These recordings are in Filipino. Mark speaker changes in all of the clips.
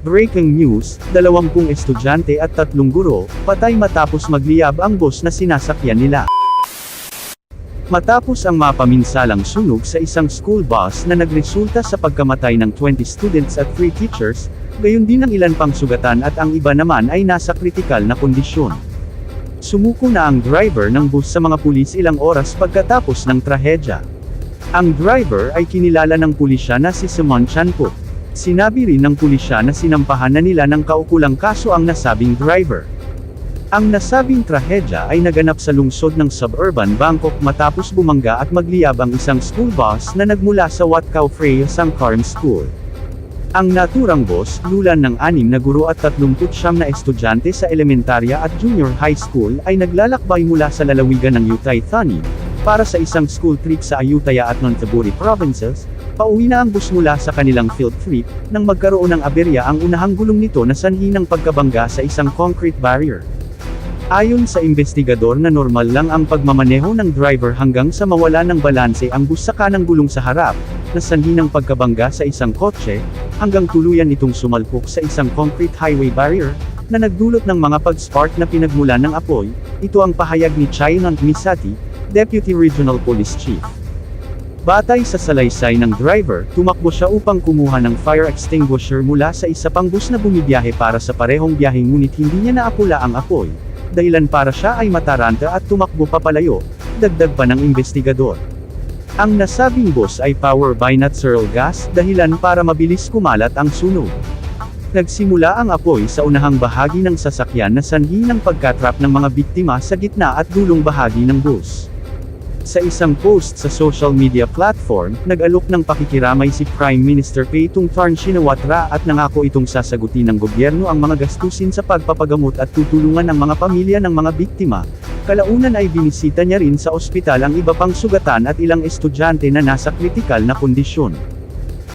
Speaker 1: Breaking news, 20 estudyante at 3 guro, patay matapos magliyab ang bus na sinasakyan nila. Matapos ang mapaminsalang sunog sa isang school bus na nagresulta sa pagkamatay ng 20 students at 3 teachers, gayon din ang ilan pang sugatan at ang iba naman ay nasa kritikal na kondisyon. Sumuko na ang driver ng bus sa mga pulis ilang oras pagkatapos ng trahedya. Ang driver ay kinilala ng pulisya na si Simon Chanpo. Sinabi rin ng pulisya na sinampahan na nila ng kaukulang kaso ang nasabing driver. Ang nasabing trahedya ay naganap sa lungsod ng suburban Bangkok matapos bumangga at magliyab ang isang school bus na nagmula sa Wat Khao Phraya Sangkaram School. Ang naturang bus, lulan ng 6 na guro at 39 na estudyante sa elementarya at junior high school ay naglalakbay mula sa lalawigan ng Uthai Thani, para sa isang school trip sa Ayutthaya at Nonthaburi provinces. Pauwi na ang bus mula sa kanilang field trip, nang magkaroon ng aberya ang unahang gulong nito na sanhi ng pagkabangga sa isang concrete barrier. Ayon sa investigador na normal lang ang pagmamaneho ng driver hanggang sa mawala ng balanse ang bus sa kanang gulong sa harap, na sanhi ng pagkabangga sa isang kotse, hanggang tuluyan itong sumalpok sa isang concrete highway barrier, na nagdulot ng mga pag-spark na pinagmulan ng apoy. Ito ang pahayag ni Chainant Misati, Deputy Regional Police Chief. Batay sa salaysay ng driver, tumakbo siya upang kumuha ng fire extinguisher mula sa isa pang bus na bumibiyahe para sa parehong biyahe ngunit hindi niya naapula ang apoy, dahilan para siya ay mataranta at tumakbo papalayo, dagdag pa ng investigador. Ang nasabing bus ay power by natural gas, dahilan para mabilis kumalat ang sunog. Nagsimula ang apoy sa unahang bahagi ng sasakyan na sanhi ng pagkatrap ng mga biktima sa gitna at dulong bahagi ng bus. Sa isang post sa social media platform, nag-alok ng pakikiramay si Prime Minister Paetongtarn Shinawatra at nangako itong sasagutin ng gobyerno ang mga gastusin sa pagpapagamot at tutulungan ang mga pamilya ng mga biktima. Kalaunan ay binisita niya rin sa ospital ang iba pang sugatan at ilang estudyante na nasa kritikal na kondisyon.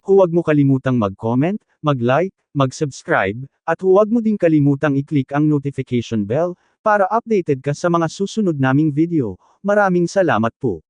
Speaker 1: Huwag mo kalimutang mag-comment, mag-like, mag-subscribe, at huwag mo ding kalimutang i-click ang notification bell, para updated ka sa mga susunod naming video. Maraming salamat po.